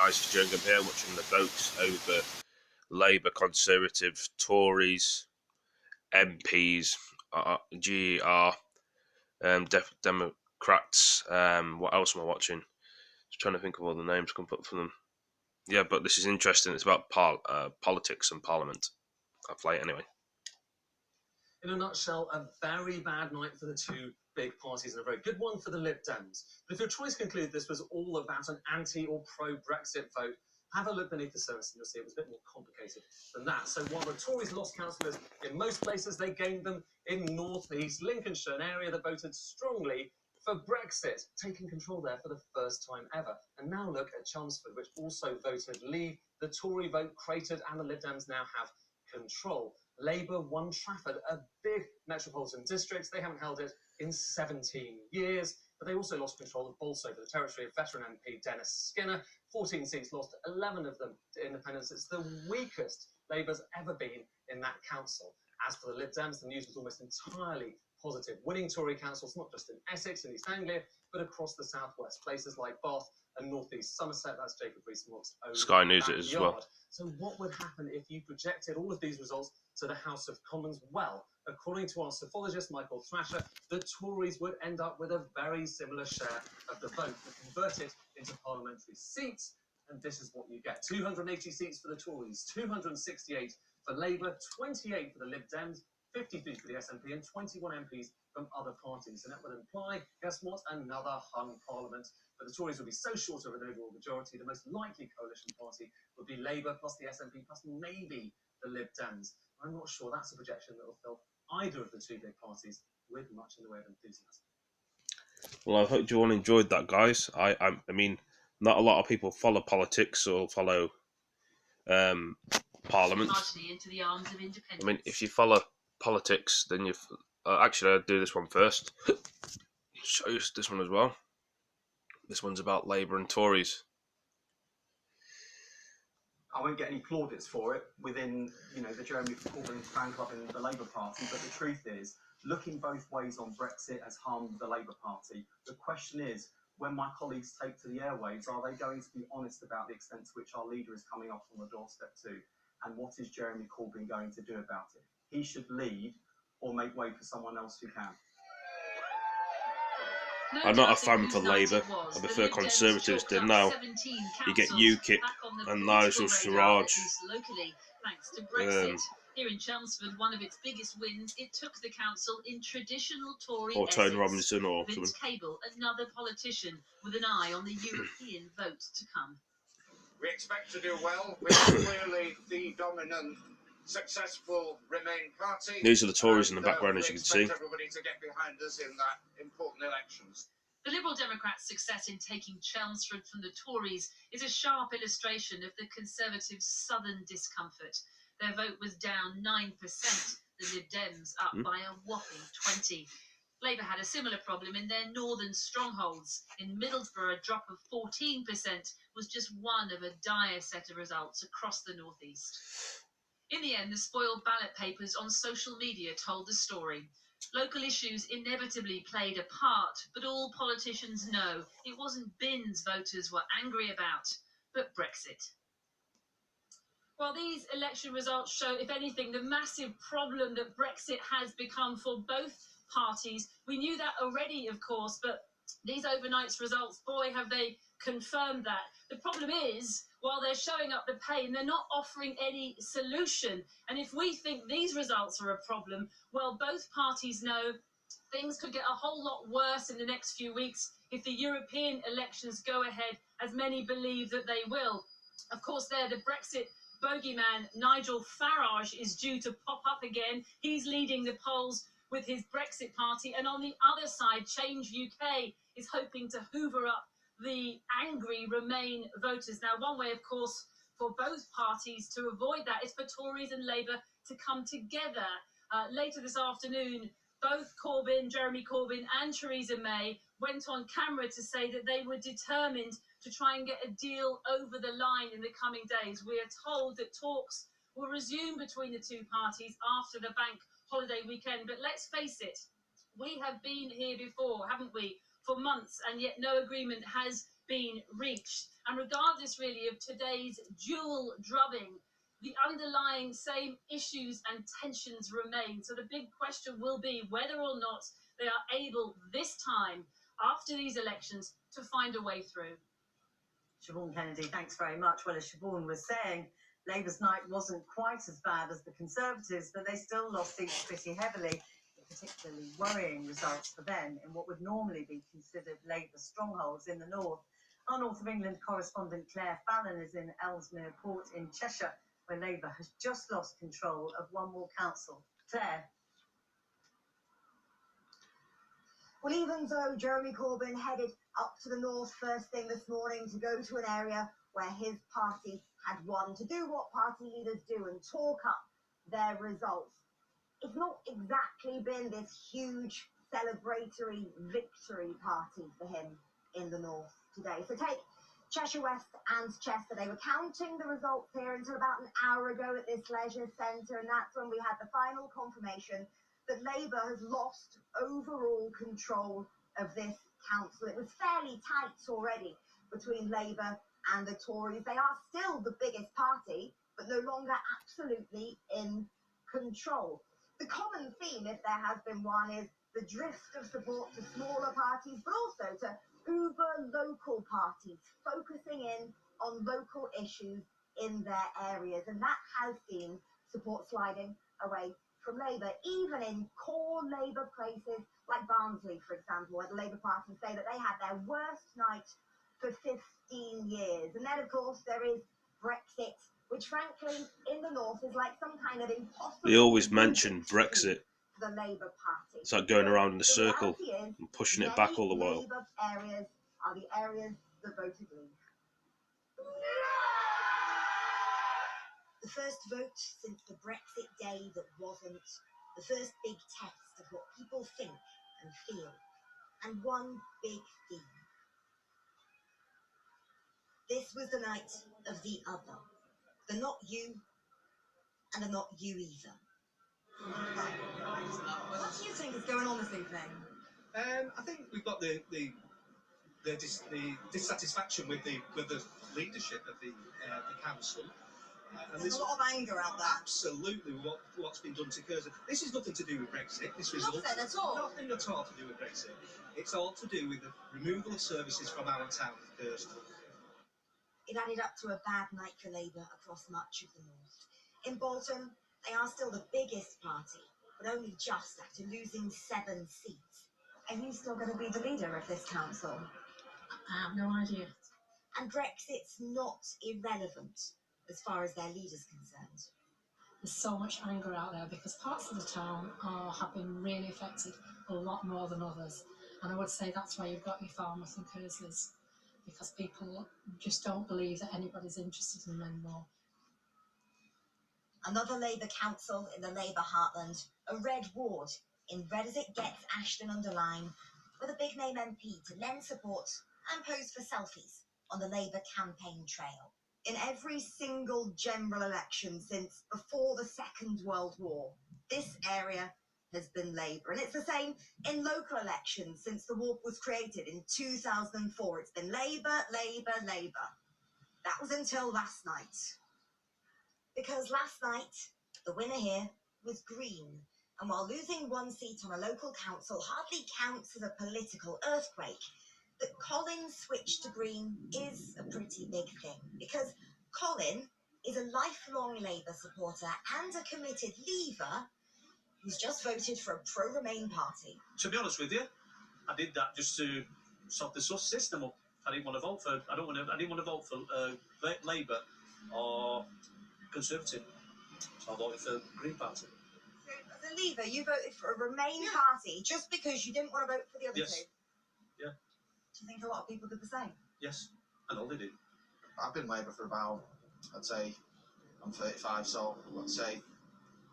guys, it's Jerningam here, watching the votes over Labour, Conservative, Tories, MPs, GER, Democrats. What else am I watching? Just trying to think of all the names I can put for them. Yeah, but this is interesting. It's about politics and Parliament. I'll play it anyway. In a nutshell, a very bad night for the two big parties and a very good one for the Lib Dems. But if your choice concluded this was all about an anti or pro-Brexit vote, have a look beneath the surface and you'll see it was a bit more complicated than that. So while the Tories lost councillors in most places, they gained them in North East Lincolnshire, an area that voted strongly for Brexit, taking control there for the first time ever. And now look at Chelmsford, which also voted Leave. The Tory vote cratered and the Lib Dems now have control. Labour won Trafford, a big metropolitan district. They haven't held it in 17 years, but they also lost control of Bolsover, the territory of veteran MP Dennis Skinner. 14 seats lost, 11 of them to independents. It's the weakest Labour's ever been in that council. As for the Lib Dems, the news was almost entirely positive. Winning Tory councils, not just in Essex and East Anglia, but across the southwest, places like Bath and North East Somerset. That's Jacob Rees-Mogg's own Sky News it as well. So what would happen if you projected all of these results to the House of Commons? Well, according to our psophologist Michael Thrasher, the Tories would end up with a very similar share of the vote, but converted into parliamentary seats. And this is what you get: 280 seats for the Tories, 268 for Labour, 28 for the Lib Dems, 53 for the SNP, and 21 MPs from other parties. And that would imply, guess what, another hung parliament. But the Tories would be so short of an overall majority, the most likely coalition party would be Labour plus the SNP plus maybe the Lib Dems. I'm not sure that's a projection that will fill either of the two big parties with much in the way of enthusiasm. Well, I hope you all enjoyed that, guys. I mean, not a lot of people follow politics or follow Parliament. Into the arms of independence. I mean, if you follow politics, then you've... actually, I'll do this one first. Show you this one as well. This one's about Labour and Tories. I won't get any plaudits for it within, the Jeremy Corbyn fan club in the Labour Party, but the truth is, looking both ways on Brexit has harmed the Labour Party. The question is, when my colleagues take to the airwaves, are they going to be honest about the extent to which our leader is coming up on the doorstep too? And what is Jeremy Corbyn going to do about it? He should lead or make way for someone else who can. I'm not a fan for Labour. I prefer Conservatives to now. You get UKIP and Nigel Farage. Thanks to Brexit. Here in Chelmsford, one of its biggest wins, it took the council in traditional Tory or Tony Essex. Robinson or Vince Cable, another politician with an eye on the European vote to come. We expect to do well. We're clearly the dominant, successful Remain party. These are the Tories in the background, as you can see. We expect everybody to get behind us in that important elections. The Liberal Democrats' success in taking Chelmsford from the Tories is a sharp illustration of the Conservatives' southern discomfort. Their vote was down 9%, the Lib Dems up by a whopping 20%. Labour had a similar problem in their northern strongholds. In Middlesbrough, a drop of 14% was just one of a dire set of results across the northeast. In the end, the spoiled ballot papers on social media told the story. Local issues inevitably played a part, but all politicians know it wasn't bins voters were angry about, but Brexit. Well, these election results show, if anything, the massive problem that Brexit has become for both parties. We knew that already, of course, but these overnight results, boy, have they confirmed that. The problem is, while they're showing up the pain, they're not offering any solution. And if we think these results are a problem, well, both parties know things could get a whole lot worse in the next few weeks if the European elections go ahead, as many believe that they will. Of course, the Brexit bogeyman Nigel Farage is due to pop up again. He's leading the polls with his Brexit party, and on the other side, Change UK is hoping to hoover up the angry Remain voters. Now, one way, of course, for both parties to avoid that is for Tories and Labour to come together. Later this afternoon, both Jeremy Corbyn and Theresa May went on camera to say that they were determined to try and get a deal over the line in the coming days. We are told that talks will resume between the two parties after the bank holiday weekend. But let's face it, we have been here before, haven't we, for months, and yet no agreement has been reached. And regardless, really, of today's dual drubbing, the underlying same issues and tensions remain. So the big question will be whether or not they are able this time, after these elections, to find a way through. Siobhan Kennedy, thanks very much. Well, as Siobhan was saying, Labour's night wasn't quite as bad as the Conservatives, but they still lost seats pretty heavily, particularly worrying results for them in what would normally be considered Labour strongholds in the north. Our North of England correspondent Claire Fallon is in Ellesmere Port in Cheshire, where Labour has just lost control of one more council. Claire. Well, even though Jeremy Corbyn headed up to the north first thing this morning to go to an area where his party had won, to do what party leaders do and talk up their results, it's not exactly been this huge celebratory victory party for him in the north today. So take Cheshire West and Chester. They were counting the results here until about an hour ago at this leisure centre, and that's when we had the final confirmation that Labour has lost overall control of this council. It was fairly tight already between Labour and the Tories. They are still the biggest party, but no longer absolutely in control. The common theme, if there has been one, is the drift of support to smaller parties, but also to uber local parties, focusing in on local issues in their areas. And that has seen support sliding away from Labour, even in core Labour places like Barnsley, for example, where the Labour Party say that they had their worst night for 15 years. And then, of course, there is Brexit, which, frankly, in the north is like some kind of impossible... They always mention Brexit. The Labour Party. It's like going around in a circle is, and pushing it back all the while. Labour areas are the areas that voted leave. The first vote since the Brexit day that wasn't, the first big test of what people think and feel, and one big theme. This was the night of the other, the not you and the not you either. What do you think is going on this evening? I think we've got the dissatisfaction with the leadership of the council. And There's a lot of anger out there. Absolutely, what's been done to Curzon. This is nothing to do with Brexit. This result, Nothing at all. Nothing at all to do with Brexit. It's all to do with the removal of services from our town of Curzon. It added up to a bad night for Labour across much of the north. In Bolton, they are still the biggest party, but only just after losing 7 seats. Are you still going to be the leader of this council? I have no idea. And Brexit's not irrelevant as far as their leader's concerned. There's so much anger out there because parts of the town have been really affected a lot more than others. And I would say that's why you've got your farmers and Curslers, because people just don't believe that anybody's interested in them anymore. Another Labour council in the Labour heartland, a red ward in red as it gets Ashton-under-Lyne, with a big name MP to lend support and pose for selfies on the Labour campaign trail. In every single general election since before the Second World War, this area has been Labour. And it's the same in local elections since the WARP was created in 2004. It's been Labour, Labour, Labour. That was until last night. Because last night, the winner here was Green. And while losing 1 seat on a local council hardly counts as a political earthquake, that Colin switched to Green is a pretty big thing. Because Colin is a lifelong Labour supporter and a committed Leaver who's just voted for a pro-Remain party. To be honest with you, I did that just to sort the system up. I didn't want to vote for. I didn't want to vote for Labour or Conservative. So I voted for Green Party. So, as a Leaver, you voted for a Remain party just because you didn't want to vote for the other two? Yeah. Do you think a lot of people did the same? Yes, and all they did. I've been Labour for about, I'd say, I'm 35, so let's say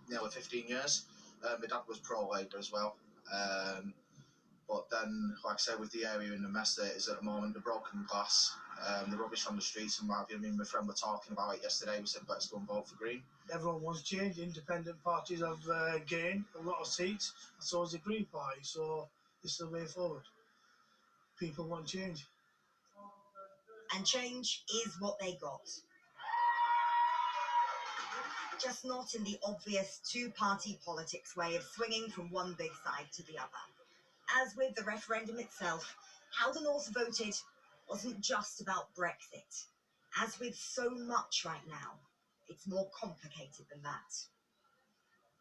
nearly 15 years. My dad was pro-Labour as well. But then, like I say, with the area in the mess that it is at the moment, the broken glass, the rubbish on the streets and what have you. I mean, my friend were talking about it yesterday. We said, let's go and vote for Green. Everyone wants change. Independent parties have gained a lot of seats, and so has the Green Party. So this is the way forward. People want change. And change is what they got. Just not in the obvious two-party politics way of swinging from one big side to the other. As with the referendum itself, how the North voted wasn't just about Brexit. As with so much right now, it's more complicated than that.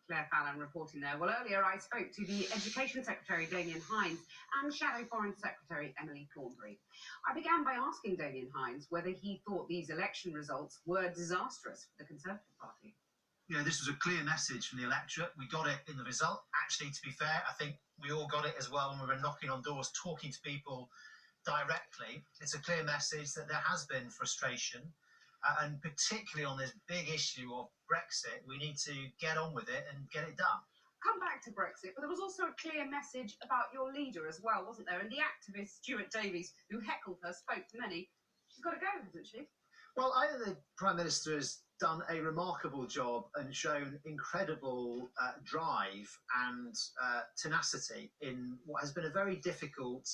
Claire Fallon reporting there. Well, earlier I spoke to the Education Secretary, Damien Hines, and Shadow Foreign Secretary, Emily Thornberry. I began by asking Damien Hines whether he thought these election results were disastrous for the Conservative Party. You know, this was a clear message from the electorate. We got it in the result. Actually, to be fair, I think we all got it as well when we were knocking on doors, talking to people directly. It's a clear message that there has been frustration, and particularly on this big issue of Brexit, we need to get on with it and get it done. Come back to Brexit, but there was also a clear message about your leader as well, wasn't there? And the activist Stuart Davies, who heckled her, spoke to many. She's got to go, hasn't she? Well, I think the Prime Minister has done a remarkable job and shown incredible drive and tenacity in what has been a very difficult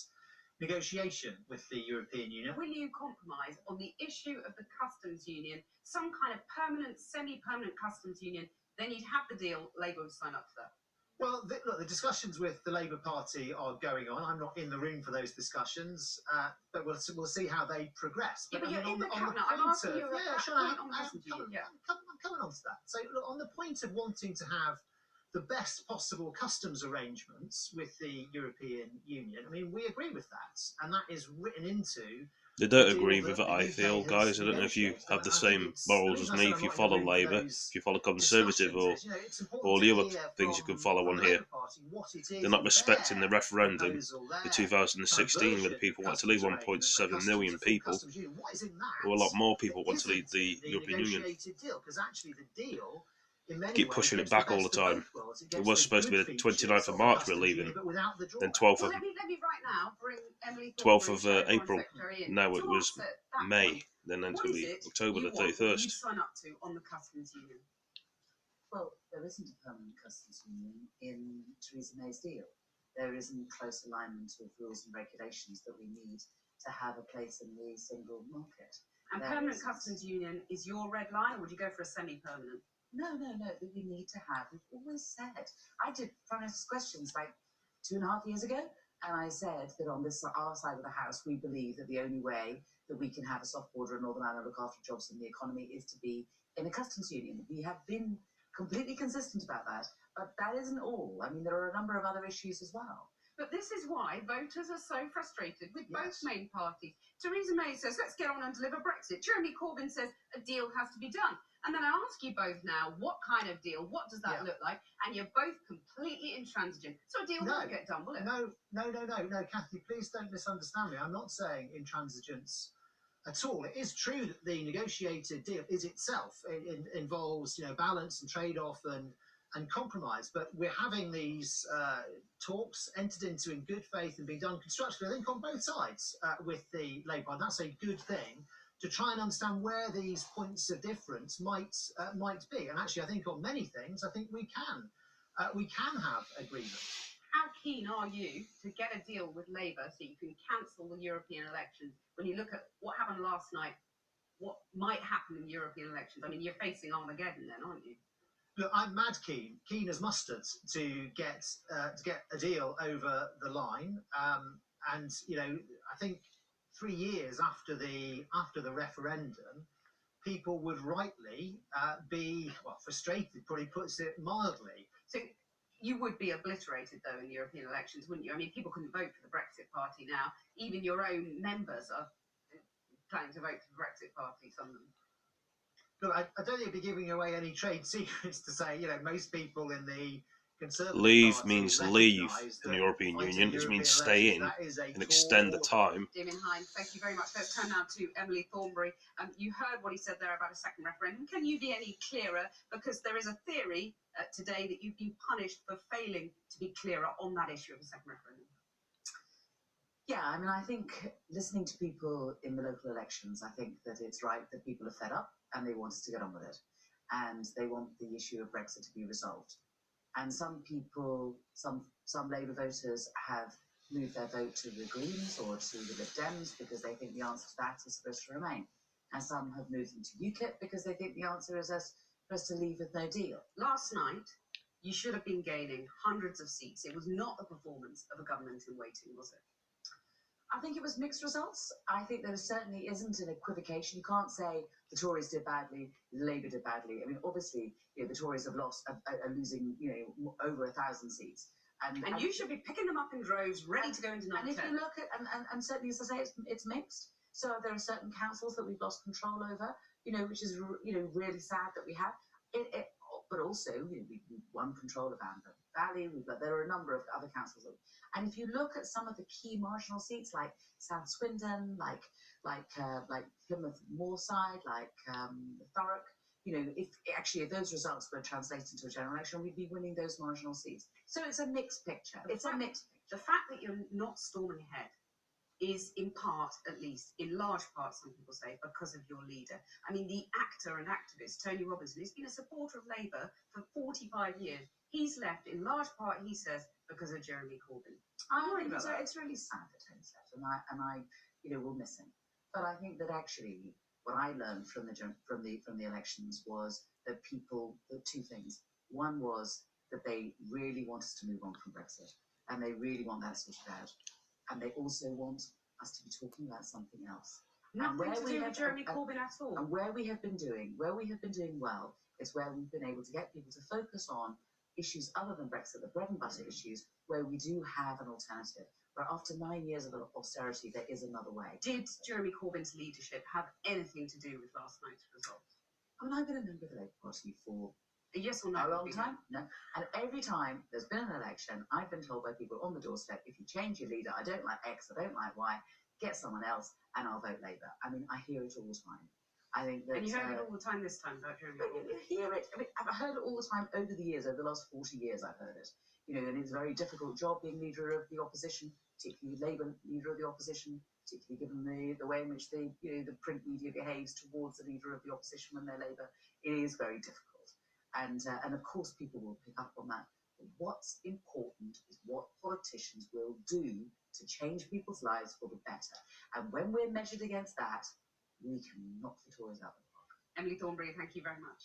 negotiation with the European Union. Will you compromise on the issue of the customs union, some kind of permanent, semi-permanent customs union? Then you'd have the deal. Labour would sign up to that. Well, look, the discussions with the Labour Party are going on. I'm not in the room for those discussions, but we'll see how they progress. Yeah, but I mean, you're in the cabinet. I'm asking you I'm coming on to that. So, look, on the point of wanting to have the best possible customs arrangements with the European Union, I mean, we agree with that, and that is written into. They don't agree with it, I feel, guys. I don't know if you have the same morals as me, if you follow Labour, if you follow Conservative, or all the other things you can follow on here. They're not respecting the referendum in 2016, where the people want to leave, 1.7 million people, or a lot more people want to leave the European Union. Keep pushing it back all the time. It was supposed to be the 29th of March we're leaving, then 12th of, Let me right now bring Emily 12th of April. No, it was May, then it's going to be October the 31st. You sign up to on the customs union. Well, there isn't a permanent customs union in Theresa May's deal. There isn't close alignment with rules and regulations that we need to have a place in the single market. And permanent customs union is your red line, or would you go for a semi-permanent? No, that we need to have. We've always said. I did Prime Minister's Questions like 2.5 years ago, and I said that on this our side of the house, we believe that the only way that we can have a soft border in Northern Ireland, look after jobs in the economy, is to be in a customs union. We have been completely consistent about that, but that isn't all. I mean, there are a number of other issues as well. But this is why voters are so frustrated with both main parties. Theresa May says, let's get on and deliver Brexit. Jeremy Corbyn says a deal has to be done. And then I ask you both now, what kind of deal? What does that look like? And you're both completely intransigent. So a deal won't get done, will it? No, Kathy, please don't misunderstand me. I'm not saying intransigence at all. It is true that the negotiated deal is itself, it involves, balance and trade-off and compromise, but we're having these talks entered into in good faith and being done constructively, I think, on both sides with the Labour, and that's a good thing, to try and understand where these points of difference might be. And actually, I think on many things, I think we can have agreement. How keen are you to get a deal with Labour so you can cancel the European elections? When you look at what happened last night, what might happen in the European elections? I mean, you're facing Armageddon then, aren't you? Look, I'm mad keen as mustard to get a deal over the line. And I think 3 years after the referendum, people would rightly be frustrated. Probably puts it mildly. So you would be obliterated though in the European elections, wouldn't you? I mean, people couldn't vote for the Brexit Party now. Even your own members are planning to vote for the Brexit Party. Some of them. Look, I don't think I'd be giving away any trade secrets to say, most people in the Conservative Leave Party means leave in the European Union. It means stay in and extend the time. Damien Hines, thank you very much. Let's turn now to Emily Thornberry. You heard what he said there about a second referendum. Can you be any clearer? Because there is a theory today that you've been punished for failing to be clearer on that issue of a second referendum. Yeah, I mean, I think listening to people in the local elections, I think that it's right that people are fed up and they want us to get on with it. And they want the issue of Brexit to be resolved. And some people, some Labour voters have move their vote to the Greens or to the Lib Dems because they think the answer to that is for us to remain. And some have moved them to UKIP because they think the answer is for us to leave with no deal. Last night, you should have been gaining hundreds of seats. It was not the performance of a government in waiting, was it? I think it was mixed results. I think there certainly isn't an equivocation. You can't say the Tories did badly, Labour did badly. I mean, obviously, the Tories have are losing, over 1,000 seats. And you should be picking them up in droves, ready to go into night. And if you look at, and certainly, as I say, it's mixed. So there are certain councils that we've lost control over, which is, really sad that we have. But also, we won control of Amber Valley. There are a number of other councils. And if you look at some of the key marginal seats, like South Swindon, like Plymouth Moorside, like Thurrock, if those results were translated into a general election, we'd be winning those marginal seats. So it's a mixed picture. The fact that you're not storming ahead is in part, at least, in large part, some people say, because of your leader. I mean, the actor and activist, Tony Robinson, who's been a supporter of Labour for 45 years, he's left in large part, he says, because of Jeremy Corbyn. It's really sad that Tony's left, and I will miss him. But I think that actually, what I learned from the elections was that two things. One was that they really want us to move on from Brexit, and they really want that sorted out. And they also want us to be talking about something else. Nothing to do with Jeremy Corbyn at all. And where we have been doing well is where we've been able to get people to focus on issues other than Brexit, the bread and butter issues, where we do have an alternative. Where after 9 years of austerity, there is another way. Did Jeremy Corbyn's leadership have anything to do with last night's results? I mean, I've been a member of the Labour Party for yes or no? A long time? No. And every time there's been an election, I've been told by people on the doorstep, if you change your leader, I don't like X, I don't like Y, get someone else and I'll vote Labour. I mean, I hear it all the time. I think that... And you heard it all the time this time about Jeremy Corbyn? You hear it. I mean, I've heard it all the time over the years, over the last 40 years I've heard it. And it's a very difficult job being leader of the opposition, particularly Labour leader of the opposition, particularly given the way in which the print media behaves towards the leader of the opposition when they're Labour. It is very difficult. And of course people will pick up on that. But what's important is what politicians will do to change people's lives for the better. And when we're measured against that, we can knock the Tories out of the park. Emily Thornberry, thank you very much.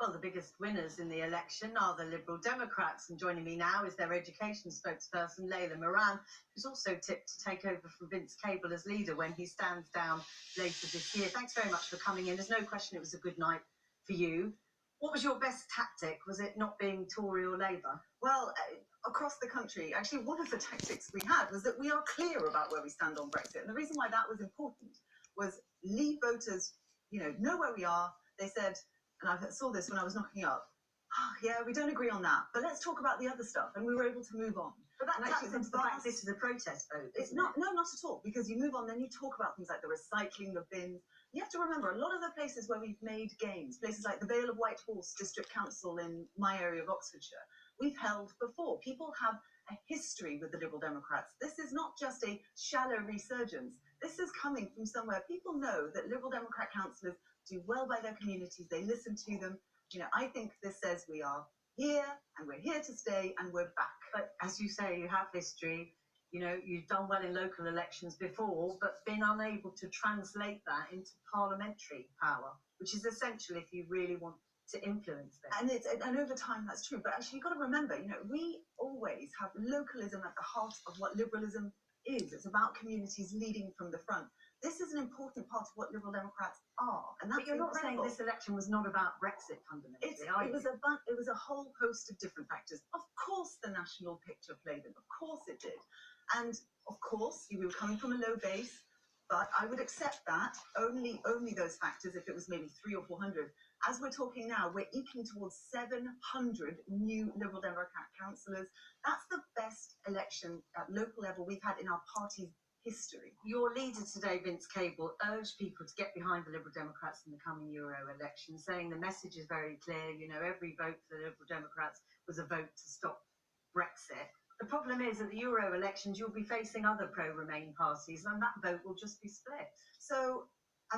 Well, the biggest winners in the election are the Liberal Democrats, and joining me now is their education spokesperson, Layla Moran, who's also tipped to take over from Vince Cable as leader when he stands down later this year. Thanks very much for coming in. There's no question it was a good night for you. What was your best tactic? Was it not being Tory or Labour? Well, across the country, actually, one of the tactics we had was that we are clear about where we stand on Brexit. And the reason why that was important was Leave voters, know where we are. They said, and I saw this when I was knocking up, yeah, we don't agree on that, but let's talk about the other stuff. And we were able to move on. But that taps into the fact this is a protest vote. It's not, no, not at all, because you move on, then you talk about things like the recycling of bins. You have to remember, a lot of the places where we've made gains, places like the Vale of White Horse District Council in my area of Oxfordshire, we've held before. People have a history with the Liberal Democrats. This is not just a shallow resurgence. This is coming from somewhere. People know that Liberal Democrat councillors do well by their communities. They listen to them. I think this says we are here and we're here to stay and we're back. But as you say, you have history. You've done well in local elections before, but been unable to translate that into parliamentary power, which is essential if you really want to influence them. And over time that's true. But actually you've got to remember, we always have localism at the heart of what liberalism is. It's about communities leading from the front. This is an important part of what Liberal Democrats are, and that's But you're not incredible. saying this election was not about Brexit fundamentally, It was a whole host of different factors. Of course the national picture played in, of course it did. And of course we were coming from a low base, but I would accept that, only those factors if it was maybe 300 or 400. As we're talking now, we're eking towards 700 new Liberal Democrat councillors. That's the best election at local level we've had in our party's history. Your leader today, Vince Cable, urged people to get behind the Liberal Democrats in the coming Euro election, saying the message is very clear. Every vote for the Liberal Democrats was a vote to stop Brexit. The problem is at the Euro elections, you'll be facing other pro-Remain parties, and that vote will just be split. So,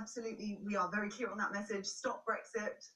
absolutely, we are very clear on that message. Stop Brexit.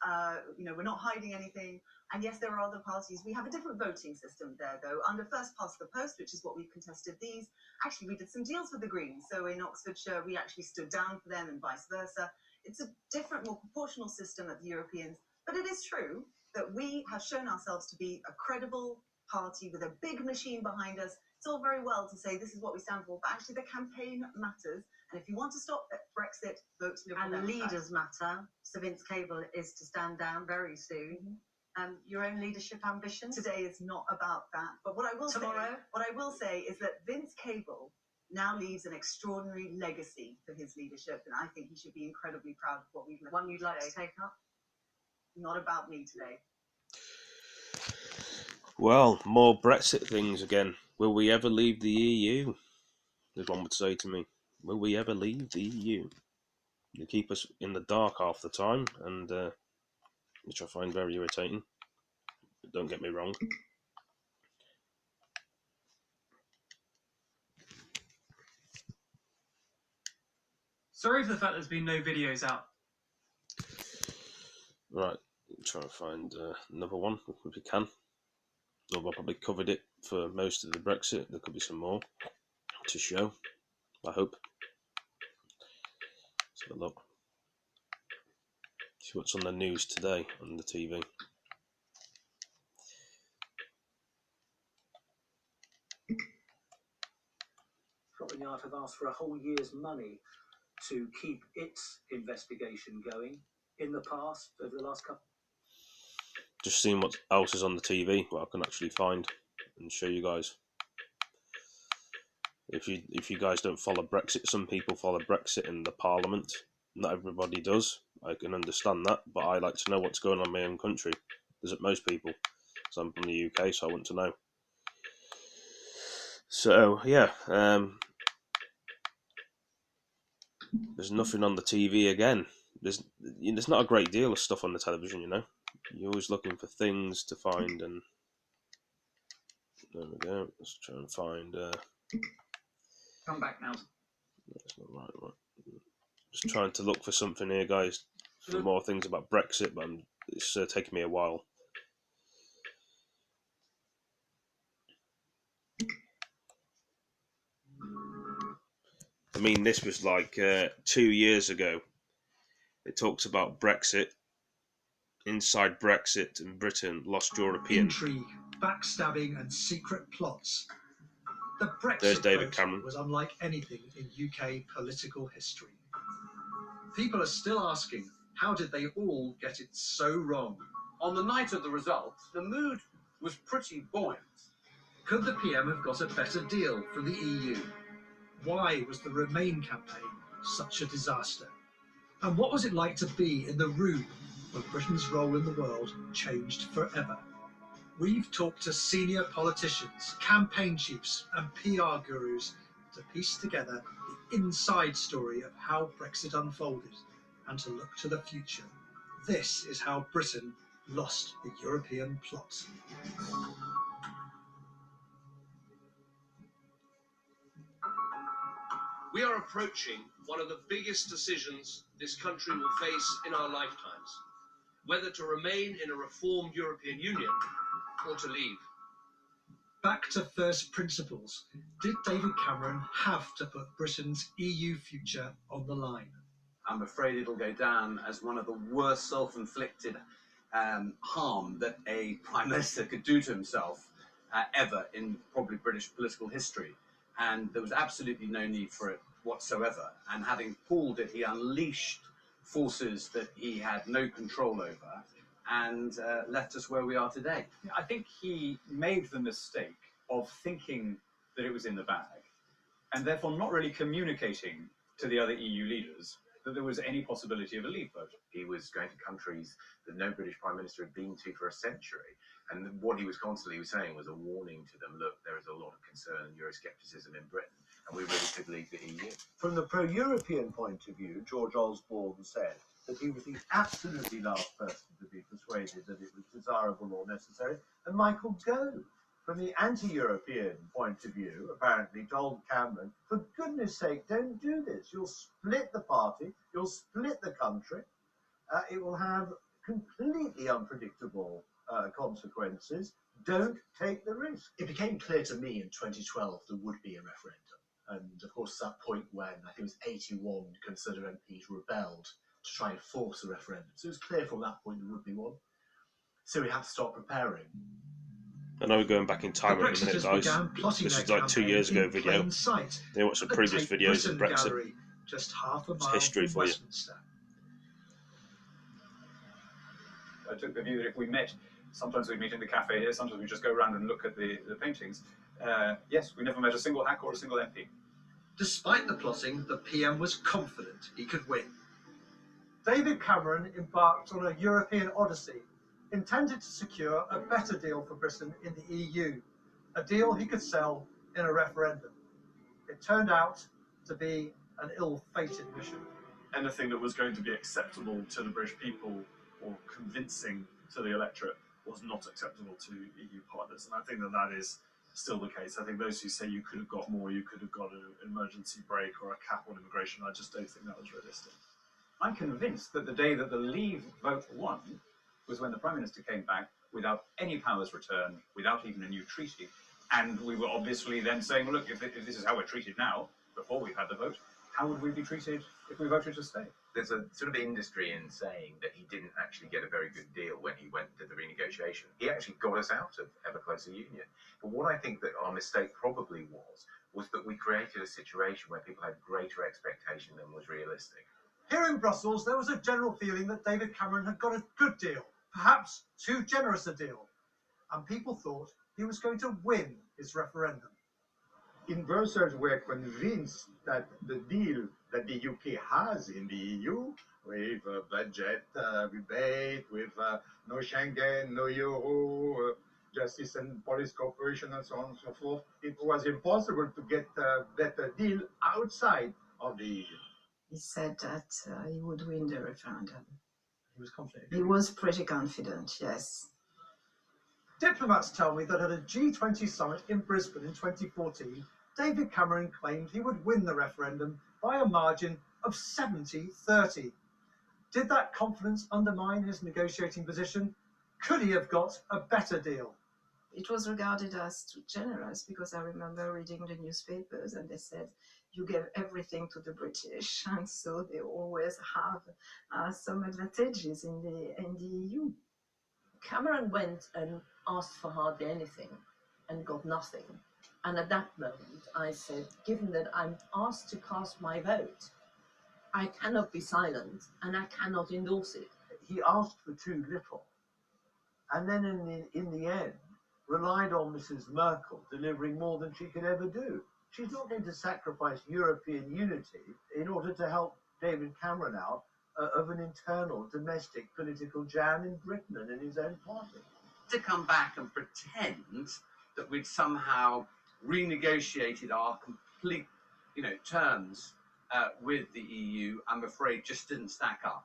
We're not hiding anything. And yes, there are other parties. We have a different voting system there, though. Under first past the post, which is what we've contested these, actually, we did some deals with the Greens. So in Oxfordshire, we actually stood down for them and vice versa. It's a different, more proportional system at the Europeans. But it is true that we have shown ourselves to be a credible party with a big machine behind us. It's all very well to say this is what we stand for, but actually the campaign matters. And if you want to stop Brexit, vote Liberal And Democrat. leaders matter. Sir Vince Cable is to stand down very soon. Your own leadership ambitions? Today is not about that. But what I will say is that Vince Cable now leaves an extraordinary legacy for his leadership, and I think he should be incredibly proud of what we've left. One you'd like to take up? Not about me today. Well, more Brexit things again. Will we ever leave the EU? As one would say to me. Will we ever leave the EU? They keep us in the dark half the time, and which I find very irritating. But don't get me wrong. Sorry for the fact there's been no videos out. Right, try and find another one if we can. Although I've probably covered it for most of the Brexit. There could be some more to show, I hope. Let's have a look. See what's on the news today on the TV. Scotland Yard have asked for a whole year's money to keep its investigation going. In the past, over the last couple. Just seeing what else is on the TV, what I can actually find and show you guys. If you guys don't follow Brexit, some people follow Brexit in the Parliament. Not everybody does. I can understand that, but I like to know what's going on in my own country. Isn't most people? So I'm from the UK, so I want to know. So yeah, there's nothing on the TV again. There's not a great deal of stuff on the television, you know. You're always looking for things to find, and there we go. Let's try and find. Come back now. That's not right. Just trying to look for something here, guys, for more things about Brexit, but it's taking me a while. I mean, this was like 2 years ago. It talks about Brexit. Inside Brexit and Britain lost European. Intrigue, backstabbing and secret plots. The Brexit There's David vote Cameron. was unlike anything in UK political history. People are still asking, how did they all get it so wrong? On the night of the result, the mood was pretty buoyant. Could the PM have got a better deal from the EU? Why was the Remain campaign such a disaster? And what was it like to be in the room when Britain's role in the world changed forever? We've talked to senior politicians, campaign chiefs and PR gurus to piece together the inside story of how Brexit unfolded and to look to the future. This is how Britain lost the European plot. We are approaching one of the biggest decisions this country will face in our lifetimes, whether to remain in a reformed European Union or to leave. Back to first principles. Did David Cameron have to put Britain's EU future on the line? I'm afraid it'll go down as one of the worst self-inflicted harm that a Prime Minister could do to himself ever in probably British political history. And there was absolutely no need for it whatsoever. And having pulled it, he unleashed forces that he had no control over and left us where we are today. I think he made the mistake of thinking that it was in the bag and therefore not really communicating to the other EU leaders that there was any possibility of a leave vote. He was going to countries that no British Prime Minister had been to for a century. And what he was constantly saying was a warning to them, look, there is a lot of concern and Euroscepticism in Britain, and we really could leave the EU. From the pro-European point of view, George Osborne said that he was the absolutely last person to be persuaded that it was desirable or necessary, and Michael Gove from the anti-European point of view, apparently told Cameron, for goodness sake, don't do this. You'll split the party, you'll split the country. It will have completely unpredictable consequences. Don't take the risk. It became clear to me in 2012 there would be a referendum. And of course, that point when I think it was 81 Conservative MPs rebelled to try and force a referendum. So it was clear from that point there would be one. So we had to start preparing. I know we're going back in time a minute, guys. This is like 2 years ago video. They watched some previous videos of Brexit. Gallery, just half a It's mile history from for you. Westminster. I took the view that if we met, sometimes we'd meet in the cafe here, sometimes we'd just go around and look at the paintings. Yes, we never met a single hack or a single MP. Despite the plotting, the PM was confident he could win. David Cameron embarked on a European odyssey, intended to secure a better deal for Britain in the EU, a deal he could sell in a referendum. It turned out to be an ill-fated mission. Anything that was going to be acceptable to the British people or convincing to the electorate was not acceptable to EU partners. And I think that that is still the case. I think those who say you could have got more, you could have got an emergency break or a cap on immigration, I just don't think that was realistic. I'm convinced that the day that the Leave vote won was when the Prime Minister came back without any powers returned, without even a new treaty. And we were obviously then saying, well, look, if this is how we're treated now, before we've had the vote, how would we be treated if we voted to stay? There's a sort of industry in saying that he didn't actually get a very good deal when he went to the renegotiation. He actually got us out of ever closer union. But what I think that our mistake probably was that we created a situation where people had greater expectation than was realistic. Here in Brussels, there was a general feeling that David Cameron had got a good deal, perhaps too generous a deal, and people thought he was going to win his referendum. In Brussels, we're convinced that the deal that the UK has in the EU, with a budget rebate, with no Schengen, no Euro, justice and police cooperation, and so on and so forth, it was impossible to get a better deal outside of the EU. He said that he would win the referendum. He was confident. He was pretty confident, yes. Diplomats tell me that at a G20 summit in Brisbane in 2014, David Cameron claimed he would win the referendum by a margin of 70-30. Did that confidence undermine his negotiating position? Could he have got a better deal? It was regarded as too generous because I remember reading the newspapers and they said you gave everything to the British, and so they always have some advantages in the EU. Cameron went and asked for hardly anything and got nothing. And at that moment, I said, given that I'm asked to cast my vote, I cannot be silent and I cannot endorse it. He asked for too little, and then in the end, relied on Mrs. Merkel delivering more than she could ever do. She's not going to sacrifice European unity in order to help David Cameron out of an internal domestic political jam in Britain and in his own party. To come back and pretend that we'd somehow renegotiated our complete, terms with the EU, I'm afraid just didn't stack up.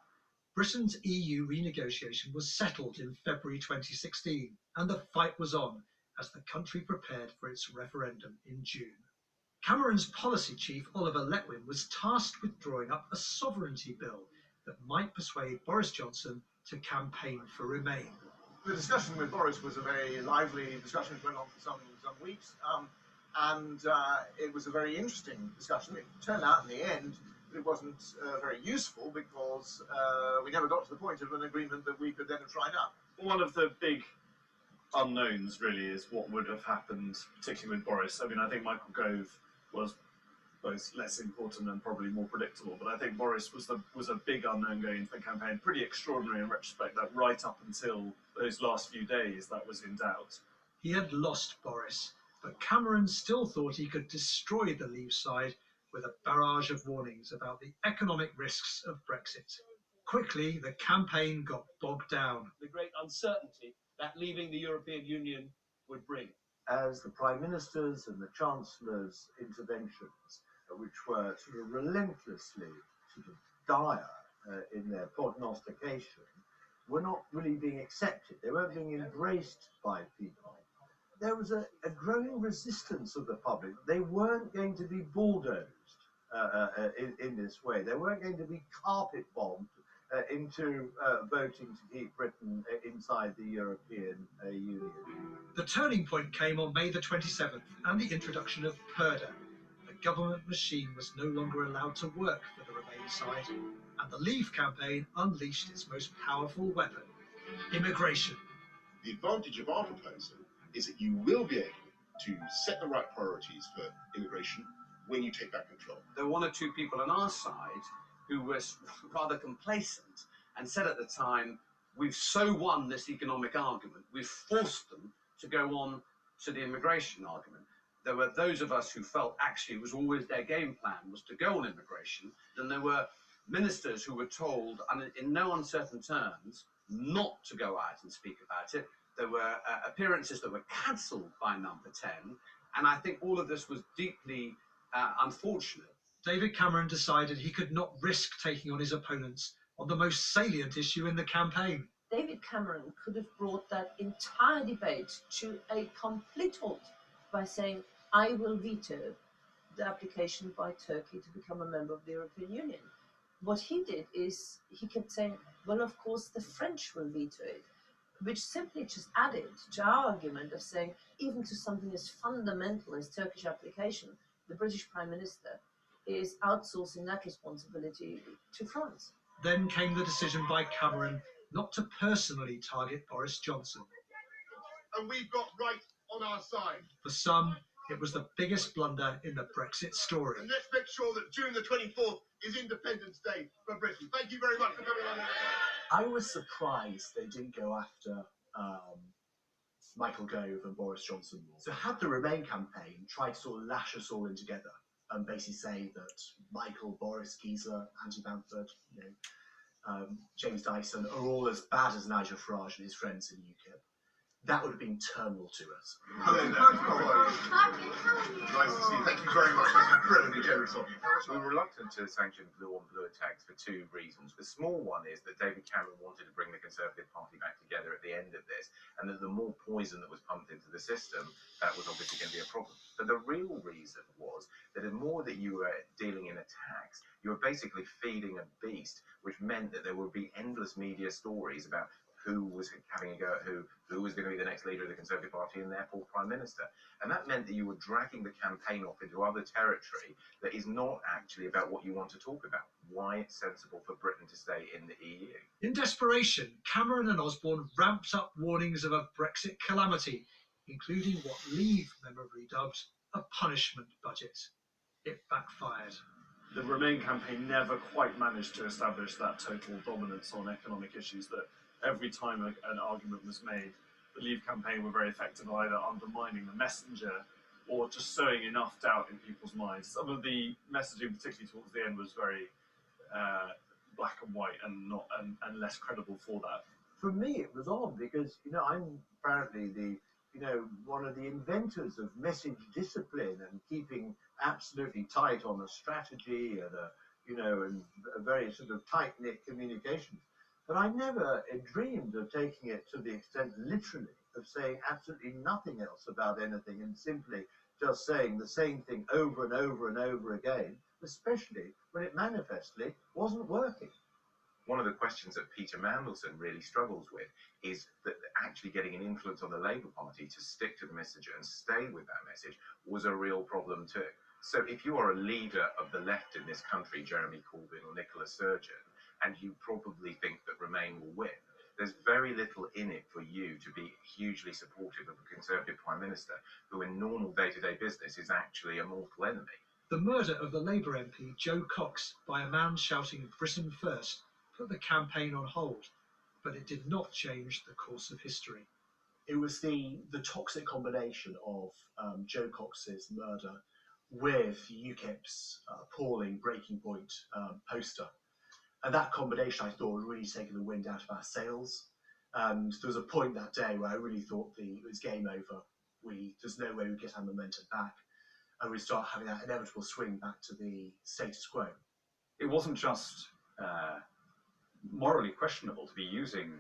Britain's EU renegotiation was settled in February 2016, and the fight was on as the country prepared for its referendum in June. Cameron's policy chief, Oliver Letwin, was tasked with drawing up a sovereignty bill that might persuade Boris Johnson to campaign for Remain. The discussion with Boris was a very lively discussion. It went on for some weeks, and it was a very interesting discussion. It turned out in the end that it wasn't very useful because we never got to the point of an agreement that we could then have tried out. One of the big unknowns really is what would have happened, particularly with Boris. I mean, I think Michael Gove was both less important and probably more predictable, but I think Boris was a big unknown going into the campaign. Pretty extraordinary in retrospect that right up until those last few days that was in doubt. He had lost Boris, but Cameron still thought he could destroy the Leave side with a barrage of warnings about the economic risks of Brexit. Quickly, the campaign got bogged down. The great uncertainty that leaving the European Union would bring. As the Prime Minister's and the Chancellor's interventions, which were sort of relentlessly sort of dire in their prognostication, were not really being accepted. They weren't being embraced by people. there was a growing resistance of the public. They weren't going to be bulldozed in this way. They weren't going to be carpet bombed into voting to keep Britain inside the European Union. The turning point came on May the 27th and the introduction of Purdah. The government machine was no longer allowed to work for the Remain side, and the Leave campaign unleashed its most powerful weapon, immigration. The advantage of our proposal is that you will be able to set the right priorities for immigration when you take back control. There were one or two people on our side who were rather complacent and said at the time, we've so won this economic argument, we've forced them to go on to the immigration argument. There were those of us who felt actually it was always their game plan was to go on immigration. Then there were ministers who were told in no uncertain terms not to go out and speak about it. There were appearances that were cancelled by Number 10, and I think all of this was deeply unfortunate. David Cameron decided he could not risk taking on his opponents on the most salient issue in the campaign. David Cameron could have brought that entire debate to a complete halt by saying, I will veto the application by Turkey to become a member of the European Union. What he did is he kept saying, well, of course, the French will veto it, which simply just added to our argument of saying, even to something as fundamental as Turkish application, the British Prime Minister is outsourcing that responsibility to France. Then came the decision by Cameron not to personally target Boris Johnson. And we've got right on our side. For some, it was the biggest blunder in the Brexit story. And let's make sure that June the 24th is Independence Day for Britain. Thank you very much for coming on. I was surprised they didn't go after Michael Gove and Boris Johnson more. So had the Remain campaign tried to sort of lash us all in together and basically say that Michael, Boris, Geezer, Andy Bamford, James Dyson are all as bad as Nigel Farage and his friends in UKIP, that would have been terminal to us. Hello there. How are you? Nice to see you. Thank you very much. That's incredibly generous of you. We were reluctant to sanction blue-on-blue attacks for two reasons. The small one is that David Cameron wanted to bring the Conservative Party back together at the end of this, and that the more poison that was pumped into the system, that was obviously going to be a problem. But the real reason was that the more that you were dealing in attacks, you were basically feeding a beast, which meant that there would be endless media stories about who was having a go at who was going to be the next leader of the Conservative Party and therefore Prime Minister. And that meant that you were dragging the campaign off into other territory that is not actually about what you want to talk about, why it's sensible for Britain to stay in the EU. In desperation, Cameron and Osborne ramped up warnings of a Brexit calamity, including what Leave memorably dubbed a punishment budget. It backfired. The Remain campaign never quite managed to establish that total dominance on economic issues that every time an argument was made, the Leave campaign were very effective at either undermining the messenger or just sowing enough doubt in people's minds. Some of the messaging, particularly towards the end, was very black and white and less credible for that. For me, it was odd because I'm apparently one of the inventors of message discipline and keeping absolutely tight on a strategy and a very sort of tight-knit communication. But I never dreamed of taking it to the extent, literally, of saying absolutely nothing else about anything and simply just saying the same thing over and over and over again, especially when it manifestly wasn't working. One of the questions that Peter Mandelson really struggles with is that actually getting an influence on the Labour Party to stick to the message and stay with that message was a real problem too. So if you are a leader of the left in this country, Jeremy Corbyn or Nicola Sturgeon, and you probably think that Remain will win, there's very little in it for you to be hugely supportive of a Conservative Prime Minister who in normal day-to-day business is actually a mortal enemy. The murder of the Labour MP Joe Cox by a man shouting Britain first put the campaign on hold, but it did not change the course of history. It was the toxic combination of Joe Cox's murder with UKIP's appalling Breaking Point poster. And that combination, I thought, really taken the wind out of our sails. And there was a point that day where I really thought it was game over. There's no way we get our momentum back. And we start having that inevitable swing back to the status quo. It wasn't just morally questionable to be using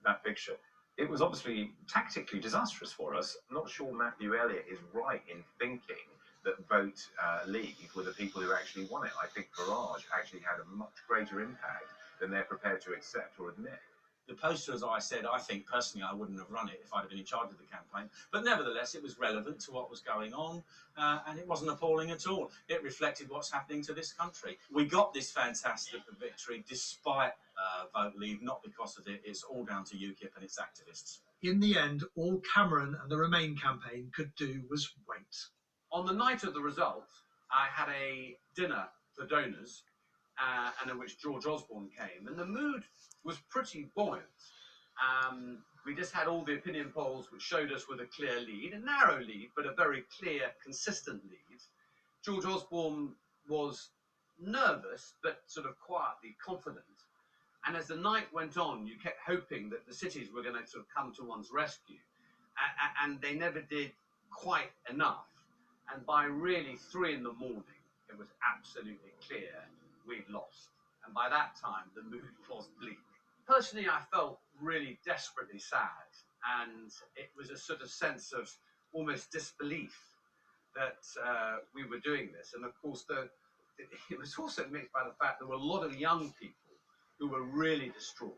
that picture. it was obviously tactically disastrous for us. I'm not sure Matthew Elliott is right in thinking that vote leave were the people who actually won it. I think Farage actually had a much greater impact than they're prepared to accept or admit. The poster, as I said, I think personally I wouldn't have run it if I'd have been in charge of the campaign. But nevertheless, it was relevant to what was going on, and it wasn't appalling at all. It reflected what's happening to this country. We got this fantastic victory despite vote leave, not because of it. It's all down to UKIP and its activists. In the end, all Cameron and the Remain campaign could do was wait. On the night of the result, I had a dinner for donors, and in which George Osborne came, and the mood was pretty buoyant. We just had all the opinion polls which showed us with a clear lead, a narrow lead, but a very clear, consistent lead. George Osborne was nervous, but sort of quietly confident. And as the night went on, you kept hoping that the cities were going to sort of come to one's rescue. And they never did quite enough. And by really 3 in the morning, it was absolutely clear we'd lost. And by that time, the mood was bleak. Personally, I felt really desperately sad. And it was a sort of sense of almost disbelief that we were doing this. And of course, it was also mixed by the fact there were a lot of young people who were really distraught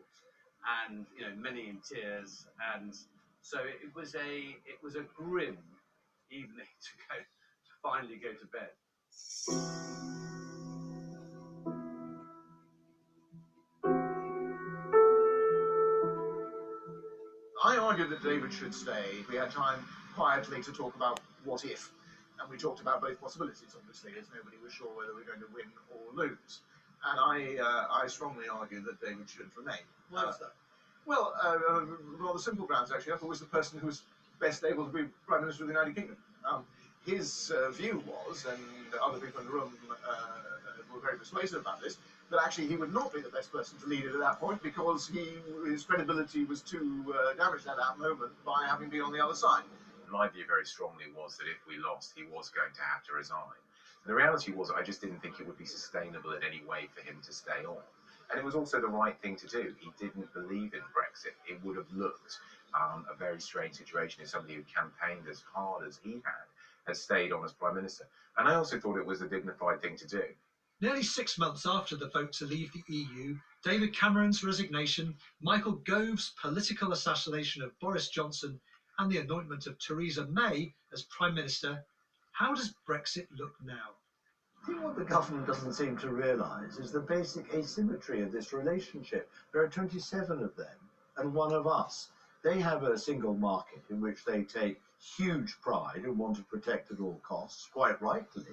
and, you know, many in tears. And so it was a grim evening to finally go to bed. I argued that David should stay. We had time quietly to talk about what if. And we talked about both possibilities, obviously, as nobody was sure whether we were going to win or lose. And I strongly argued that David should remain. Why was that? Well, rather simple grounds, actually. I thought he was the person who was best able to be Prime Minister of the United Kingdom. His view was, and other people in the room were very persuasive about this, that actually he would not be the best person to lead it at that point because his credibility was too damaged at that moment by having been on the other side. My view very strongly was that if we lost, he was going to have to resign. The reality was I just didn't think it would be sustainable in any way for him to stay on. And it was also the right thing to do. He didn't believe in Brexit. It would have looked a very strange situation if somebody who campaigned as hard as he had stayed on as Prime Minister. And I also thought it was a dignified thing to do. Nearly 6 months after the vote to leave the EU, David Cameron's resignation, Michael Gove's political assassination of Boris Johnson, and the anointment of Theresa May as Prime Minister, how does Brexit look now? I think what the government doesn't seem to realise is the basic asymmetry of this relationship. There are 27 of them and one of us. They have a single market in which they take huge pride and want to protect at all costs, quite rightly,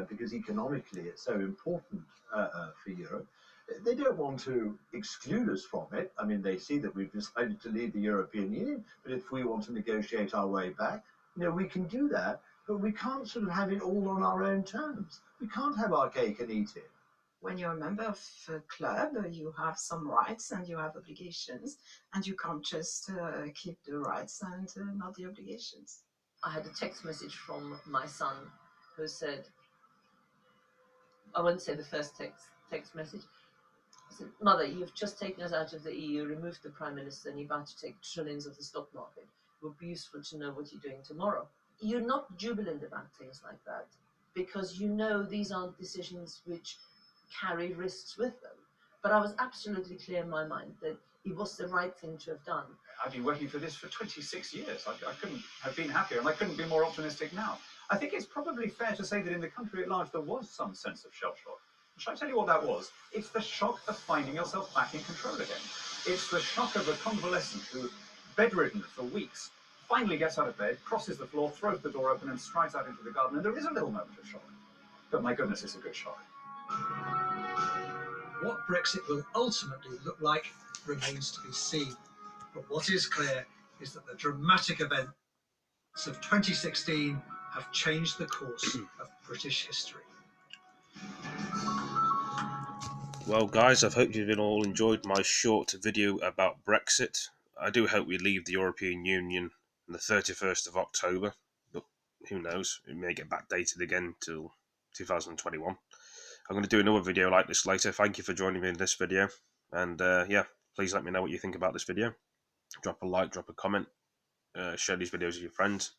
because economically it's so important for Europe. They don't want to exclude us from it. I mean, they see that we've decided to leave the European Union, but if we want to negotiate our way back, you know, we can do that, but we can't sort of have it all on our own terms. We can't have our cake and eat it. When you're a member of a club, you have some rights and you have obligations, and you can't just keep the rights and not the obligations. I had a text message from my son who said, I won't say the first text message. I said, Mother, you've just taken us out of the EU, removed the Prime Minister, and you're about to take trillions of the stock market. It would be useful to know what you're doing tomorrow. You're not jubilant about things like that because you know these aren't decisions which carry risks with them. But I was absolutely clear in my mind that it was the right thing to have done. I've been working for this for 26 years. I couldn't have been happier, and I couldn't be more optimistic now. I think it's probably fair to say that in the country at large there was some sense of shell shock. Shall I tell you what that was? It's the shock of finding yourself back in control again. It's the shock of a convalescent who, bedridden for weeks, finally gets out of bed, crosses the floor, throws the door open and strides out into the garden, and there is a little moment of shock. But my goodness, it's a good shock. What Brexit will ultimately look like remains to be seen. But what is clear is that the dramatic events of 2016 have changed the course of British history. Well guys, I hope you've all enjoyed my short video about Brexit. I do hope we leave the European Union on the 31st of October, but who knows, it may get backdated again till 2021. I'm going to do another video like this later. Thank you for joining me in this video, and yeah, please let me know what you think about this video. Drop a like, drop a comment, share these videos with your friends.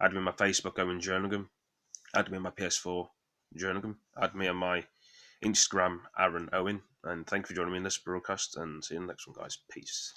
Add me on my Facebook, Owen Jerningam. Add me on my PS4, Jerningam. Add me on my Instagram, Aaron Owen. And thank you for joining me in this broadcast. And see you in the next one, guys. Peace.